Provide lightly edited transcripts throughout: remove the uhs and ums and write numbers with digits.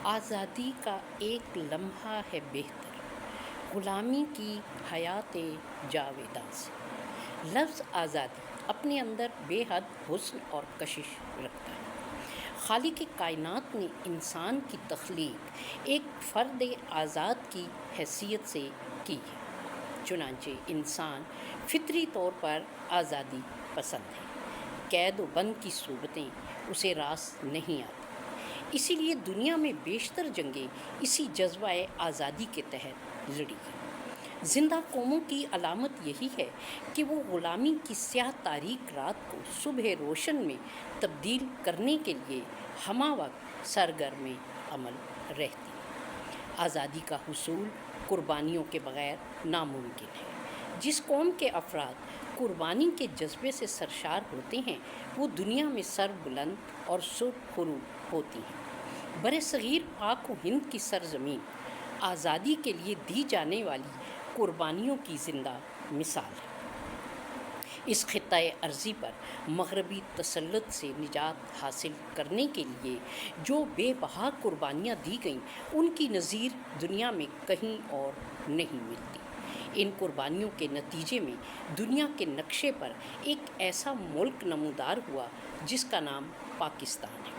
آزادی کا ایک لمحہ ہے بہتر غلامی کی حیات جاویداں سے۔ لفظ آزادی اپنے اندر بے حد حسن اور کشش رکھتا ہے۔ خالق کائنات نے انسان کی تخلیق ایک فرد آزاد کی حیثیت سے کی ہے، چنانچہ انسان فطری طور پر آزادی پسند ہے۔ قید و بند کی صورتیں اسے راس نہیں آتی، اسی لیے دنیا میں بیشتر جنگیں اسی جذبہ آزادی کے تحت لڑی ہیں۔ زندہ قوموں کی علامت یہی ہے کہ وہ غلامی کی سیاہ تاریک رات کو صبح روشن میں تبدیل کرنے کے لیے ہمہ وقت سرگرم عمل رہتی ہیں۔ آزادی کا حصول قربانیوں کے بغیر ناممکن ہے۔ جس قوم کے افراد قربانی کے جذبے سے سرشار ہوتے ہیں وہ دنیا میں سر بلند اور سرخرو ہوتی ہیں۔ برصغیر پاک و ہند کی سرزمین آزادی کے لیے دی جانے والی قربانیوں کی زندہ مثال ہے۔ اس خطۂ ارضی پر مغربی تسلط سے نجات حاصل کرنے کے لیے جو بے بہا قربانیاں دی گئیں ان کی نظیر دنیا میں کہیں اور نہیں ملتی۔ ان قربانیوں کے نتیجے میں دنیا کے نقشے پر ایک ایسا ملک نمودار ہوا جس کا نام پاکستان ہے،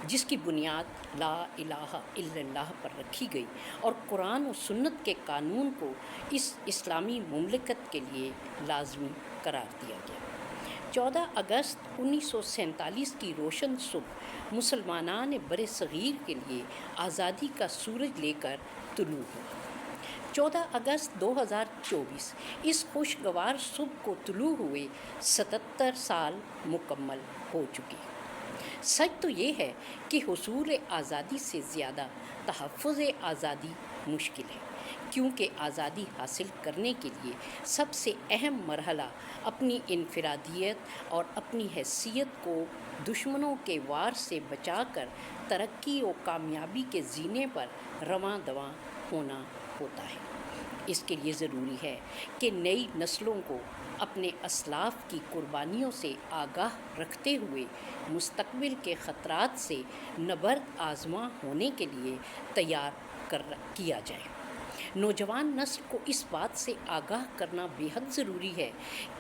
جس کی بنیاد لا الہ الا اللہ پر رکھی گئی اور قرآن و سنت کے قانون کو اس اسلامی مملکت کے لیے لازمی قرار دیا گیا۔ 14 اگست 1947 کی روشن صبح مسلمانان برصغیر کے لیے آزادی کا سورج لے کر طلوع ہوا۔ 14 اگست 2024 اس خوشگوار صبح کو طلوع ہوئے 77 سال مکمل ہو چکے ہیں۔ سچ تو یہ ہے کہ حصول آزادی سے زیادہ تحفظ آزادی مشکل ہے، کیونکہ آزادی حاصل کرنے کے لیے سب سے اہم مرحلہ اپنی انفرادیت اور اپنی حیثیت کو دشمنوں کے وار سے بچا کر ترقی و کامیابی کے زینے پر رواں دواں ہونا ہوتا ہے۔ اس کے لیے ضروری ہے کہ نئی نسلوں کو اپنے اسلاف کی قربانیوں سے آگاہ رکھتے ہوئے مستقبل کے خطرات سے نبرد آزما ہونے کے لیے تیار کیا جائے۔ نوجوان نسل کو اس بات سے آگاہ کرنا بے حد ضروری ہے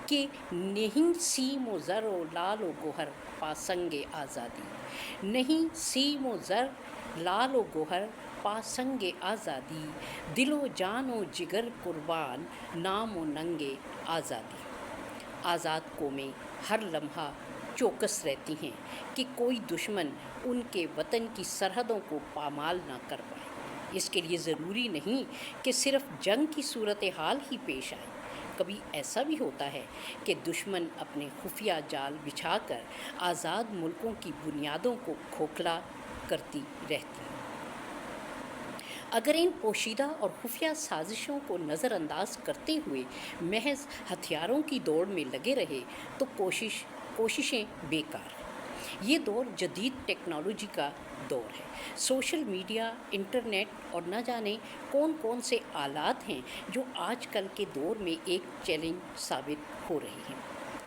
کہ نہیں سیم و زر و لال و گوہر پاسنگ آزادی، نہیں سیم و زر لال و گوہر پاسنگ آزادی، دل و جان و جگر قربان نام و ننگ آزادی۔ آزاد قومیں ہر لمحہ چوکس رہتی ہیں کہ کوئی دشمن ان کے وطن کی سرحدوں کو پامال نہ کر پائے۔ اس کے لیے ضروری نہیں کہ صرف جنگ کی صورتحال ہی پیش آئے، کبھی ایسا بھی ہوتا ہے کہ دشمن اپنے خفیہ جال بچھا کر آزاد ملکوں کی بنیادوں کو کھوکھلا کرتی رہتی ہے۔ اگر ان پوشیدہ اور خفیہ سازشوں کو نظر انداز کرتے ہوئے محض ہتھیاروں کی دوڑ میں لگے رہے تو کوششیں بیکار ہیں۔ یہ دور جدید ٹیکنالوجی کا دور ہے۔ سوشل میڈیا، انٹرنیٹ اور نہ جانے کون کون سے آلات ہیں جو آج کل کے دور میں ایک چیلنج ثابت ہو رہے ہیں۔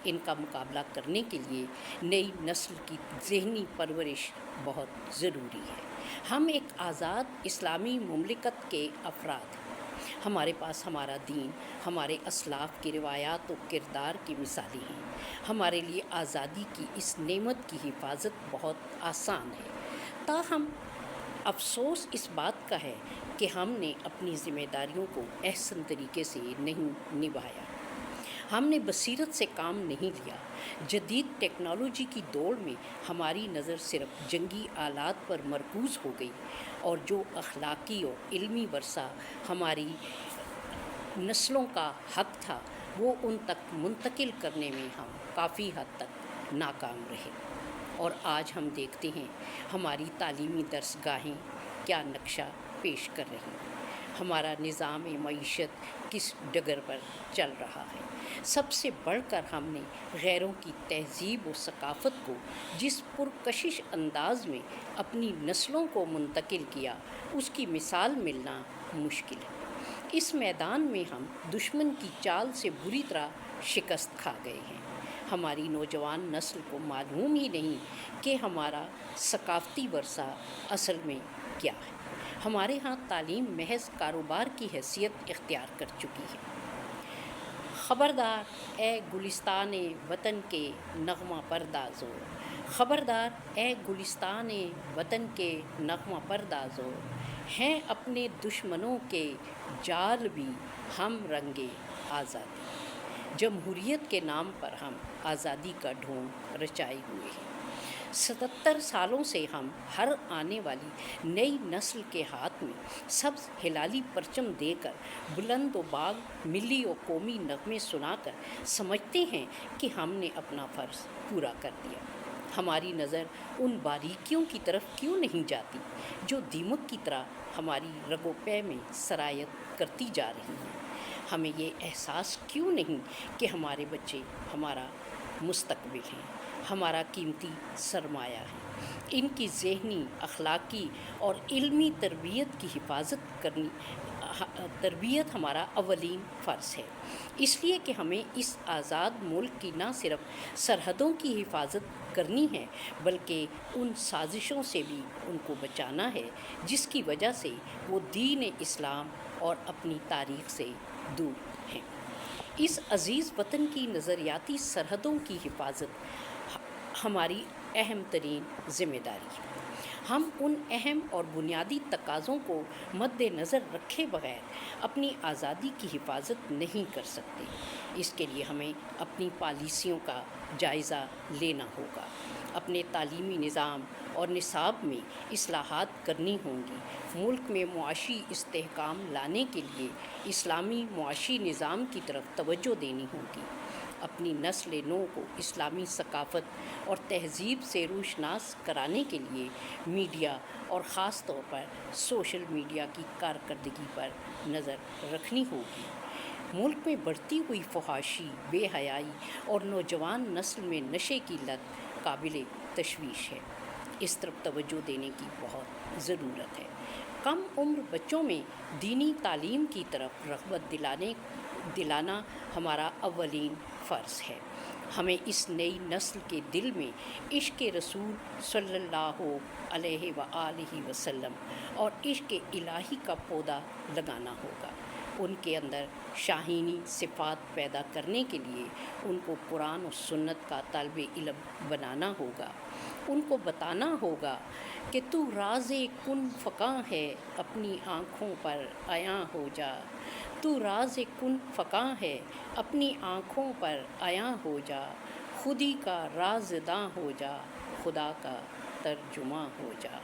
ان کا مقابلہ کرنے کے لیے نئی نسل کی ذہنی پرورش بہت ضروری ہے۔ ہم ایک آزاد اسلامی مملکت کے افراد ہیں۔ ہمارے پاس ہمارا دین، ہمارے اسلاف کی روایات و کردار کی مثالیں ہیں۔ ہمارے لیے آزادی کی اس نعمت کی حفاظت بہت آسان ہے، تاہم افسوس اس بات کا ہے کہ ہم نے اپنی ذمہ داریوں کو احسن طریقے سے نہیں نبھایا۔ ہم نے بصیرت سے کام نہیں لیا۔ جدید ٹیکنالوجی کی دوڑ میں ہماری نظر صرف جنگی آلات پر مرکوز ہو گئی اور جو اخلاقی اور علمی ورثہ ہماری نسلوں کا حق تھا وہ ان تک منتقل کرنے میں ہم کافی حد تک ناکام رہے۔ اور آج ہم دیکھتے ہیں ہماری تعلیمی درس گاہیں کیا نقشہ پیش کر رہی ہیں، ہمارا نظام معیشت کس ڈگر پر چل رہا ہے۔ سب سے بڑھ کر ہم نے غیروں کی تہذیب و ثقافت کو جس پرکشش انداز میں اپنی نسلوں کو منتقل کیا اس کی مثال ملنا مشکل ہے۔ اس میدان میں ہم دشمن کی چال سے بری طرح شکست کھا گئے ہیں۔ ہماری نوجوان نسل کو معلوم ہی نہیں کہ ہمارا ثقافتی ورثہ اصل میں کیا ہے۔ ہمارے ہاں تعلیم محض کاروبار کی حیثیت اختیار کر چکی ہے۔ خبردار اے گلستان وطن کے نغمہ پردازو، خبردار اے گلستان وطن کے نغمہ پردازو، ہیں اپنے دشمنوں کے جال بھی ہم رنگے آزادی۔ جمہوریت کے نام پر ہم آزادی کا ڈھونگ رچائے ہوئے ہیں۔ 77 سالوں سے ہم ہر آنے والی نئی نسل کے ہاتھ میں سبز ہلالی پرچم دے کر، بلند و باغ ملی و قومی نغمے سنا کر سمجھتے ہیں کہ ہم نے اپنا فرض پورا کر دیا۔ ہماری نظر ان باریکیوں کی طرف کیوں نہیں جاتی جو دیمک کی طرح ہماری رگ و پے میں سرایت کرتی جا رہی ہیں؟ ہمیں یہ احساس کیوں نہیں کہ ہمارے بچے ہمارا مستقبل ہیں، ہمارا قیمتی سرمایہ ہے؟ ان کی ذہنی، اخلاقی اور علمی تربیت کی تربیت ہمارا اولین فرض ہے، اس لیے کہ ہمیں اس آزاد ملک کی نہ صرف سرحدوں کی حفاظت کرنی ہے بلکہ ان سازشوں سے بھی ان کو بچانا ہے جس کی وجہ سے وہ دین اسلام اور اپنی تاریخ سے دور ہیں۔ اس عزیز وطن کی نظریاتی سرحدوں کی حفاظت ہماری اہم ترین ذمہ داری ہے۔ ہم ان اہم اور بنیادی تقاضوں کو مد نظر رکھے بغیر اپنی آزادی کی حفاظت نہیں کر سکتے۔ اس کے لیے ہمیں اپنی پالیسیوں کا جائزہ لینا ہوگا، اپنے تعلیمی نظام اور نصاب میں اصلاحات کرنی ہوں گی، ملک میں معاشی استحکام لانے کے لیے اسلامی معاشی نظام کی طرف توجہ دینی ہوگی، اپنی نسل نو کو اسلامی ثقافت اور تہذیب سے روشناس کرانے کے لیے میڈیا اور خاص طور پر سوشل میڈیا کی کارکردگی پر نظر رکھنی ہوگی۔ ملک میں بڑھتی ہوئی فحاشی، بے حیائی اور نوجوان نسل میں نشے کی لت قابل تشویش ہے۔ اس طرف توجہ دینے کی بہت ضرورت ہے۔ کم عمر بچوں میں دینی تعلیم کی طرف رغبت دلانا ہمارا اولین فرض ہے۔ ہمیں اس نئی نسل کے دل میں عشق رسول صلی اللہ علیہ وآلہ وسلم اور عشق الہی کا پودا لگانا ہوگا۔ ان کے اندر شاہینی صفات پیدا کرنے کے لیے ان کو قرآن و سنت کا طالب علم بنانا ہوگا۔ ان کو بتانا ہوگا کہ تو راز کن فکاں ہے، اپنی آنکھوں پر عیاں ہو جا، تو راز کن فکاں ہے، اپنی آنکھوں پر عیاں ہو جا، خودی کا رازداں ہو جا، خدا کا ترجماں ہو جا۔